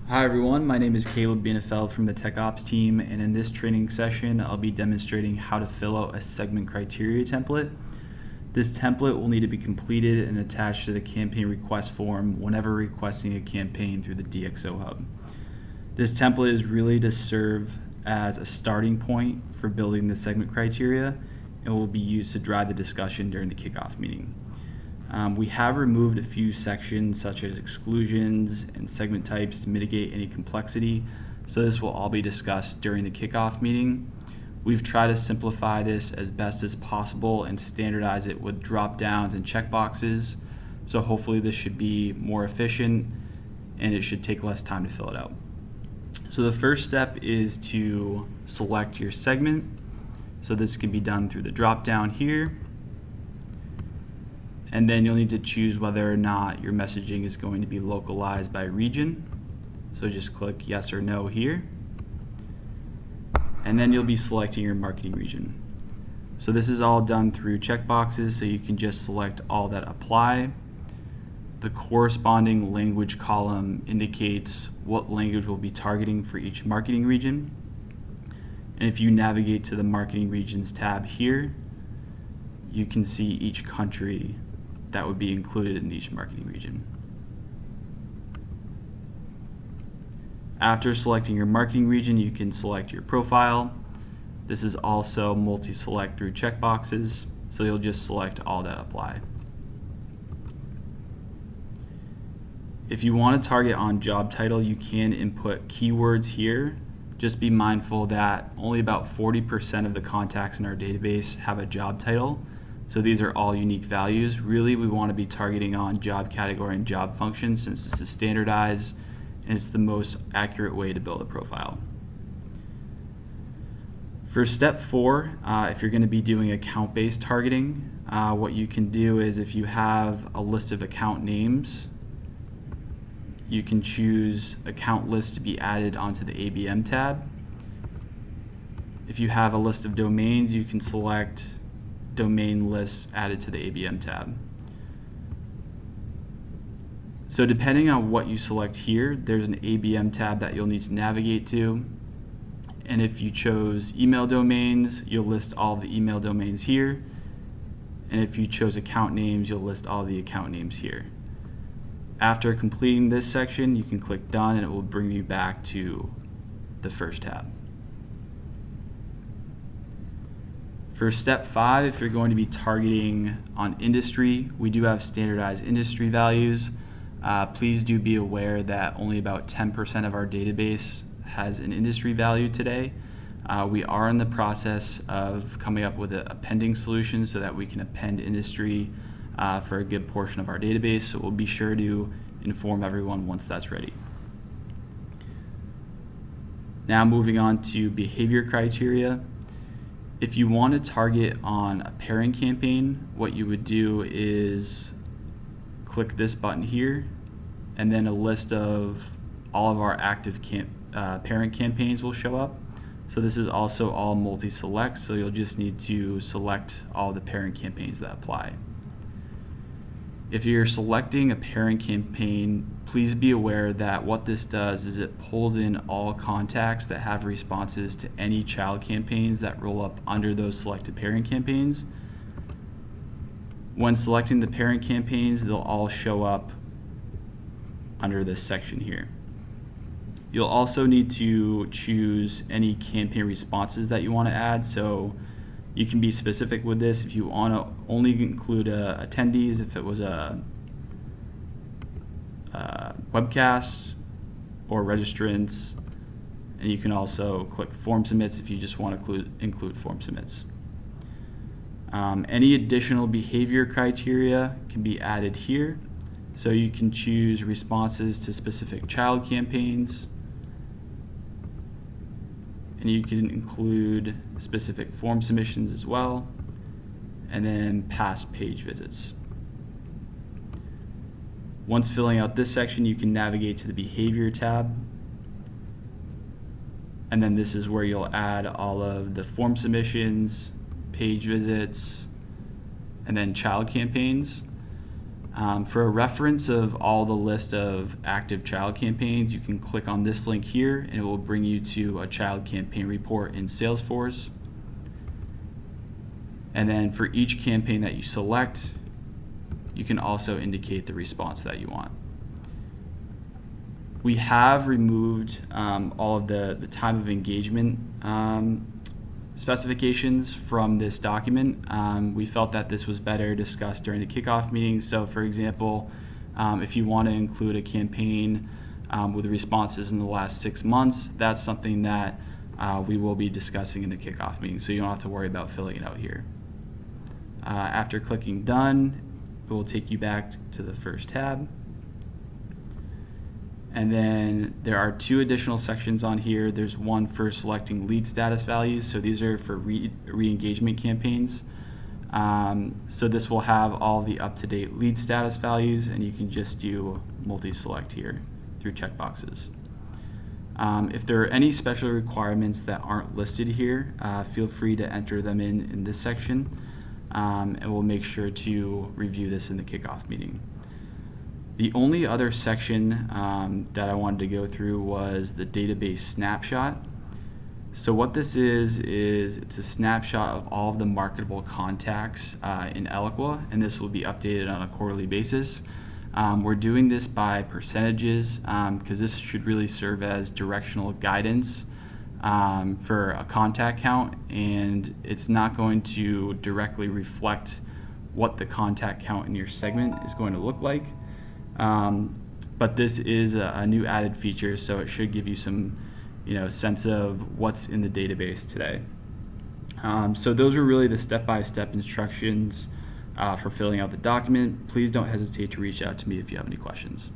Hi everyone, my name is Caleb Bienefeld from the Tech Ops team, and in this training session I'll be demonstrating how to fill out a segment criteria template. This template will need to be completed and attached to the campaign request form whenever requesting a campaign through the DxO Hub. This template is really to serve as a starting point for building the segment criteria and will be used to drive the discussion during the kickoff meeting. We have removed a few sections such as exclusions and segment types to mitigate any complexity, so this will all be discussed during the kickoff meeting. We've tried to simplify this as best as possible and standardize it with drop downs and checkboxes, so hopefully this should be more efficient and it should take less time to fill it out. So the first step is to select your segment. So this can be done through the drop down here. And then you'll need to choose whether or not your messaging is going to be localized by region. So just click yes or no here. And then you'll be selecting your marketing region. So this is all done through checkboxes, so you can just select all that apply. The corresponding language column indicates what language we'll be targeting for each marketing region. And if you navigate to the marketing regions tab here, you can see each country that would be included in each marketing region. After selecting your marketing region, you can select your profile. This is also multi-select through checkboxes, so you'll just select all that apply. If you want to target on job title, you can input keywords here. Just be mindful that only about 40% of the contacts in our database have a job title. So these are all unique values. Really, we want to be targeting on job category and job function since this is standardized and it's the most accurate way to build a profile. For step 4, if you're going to be doing account-based targeting, what you can do is if you have a list of account names, you can choose account list to be added onto the ABM tab. If you have a list of domains, you can select domain lists added to the ABM tab. So depending on what you select here, there's an ABM tab that you'll need to navigate to. And if you chose email domains, you'll list all the email domains here. And if you chose account names, you'll list all the account names here. After completing this section, you can click done and it will bring you back to the first tab. For step 5, if you're going to be targeting on industry, we do have standardized industry values. Please do be aware that only about 10% of our database has an industry value today. We are in the process of coming up with a appending solution so that we can append industry for a good portion of our database, so we'll be sure to inform everyone once that's ready. Now moving on to behavior criteria. If you want to target on a pairing campaign, what you would do is click this button here, and then a list of all of our active parent campaigns will show up. So this is also all multi-select, so you'll just need to select all the parent campaigns that apply. If you're selecting a parent campaign, please be aware that what this does is it pulls in all contacts that have responses to any child campaigns that roll up under those selected parent campaigns. When selecting the parent campaigns, they'll all show up under this section here. You'll also need to choose any campaign responses that you want to add. So you can be specific with this if you want to only include attendees, if it was a webcast or registrants, and you can also click form submits if you just want to include form submits. Any additional behavior criteria can be added here. So you can choose responses to specific child campaigns, and you can include specific form submissions as well, and then past page visits. Once filling out this section, you can navigate to the behavior tab, and then this is where you'll add all of the form submissions, page visits, and then child campaigns. For a reference of all the list of active child campaigns, you can click on this link here and it will bring you to a child campaign report in Salesforce. And then for each campaign that you select, you can also indicate the response that you want. We have removed all of the time of engagement specifications from this document. We felt that this was better discussed during the kickoff meeting. So for example, if you want to include a campaign with responses in the last 6 months, that's something that we will be discussing in the kickoff meeting, so you don't have to worry about filling it out here. After clicking done, it will take you back to the first tab. And then there are 2 additional sections on here. There's one for selecting lead status values. So these are for re-engagement campaigns. So this will have all the up-to-date lead status values, and you can just do multi-select here through checkboxes. If there are any special requirements that aren't listed here, feel free to enter them in this section, and we'll make sure to review this in the kickoff meeting. The only other section that I wanted to go through was the database snapshot. So what this is it's a snapshot of all of the marketable contacts in Eloqua, and this will be updated on a quarterly basis. We're doing this by percentages because this should really serve as directional guidance for a contact count, and it's not going to directly reflect what the contact count in your segment is going to look like. But this is a new added feature, so it should give you some sense of what's in the database today. So those are really the step-by-step instructions for filling out the document. Please don't hesitate to reach out to me if you have any questions.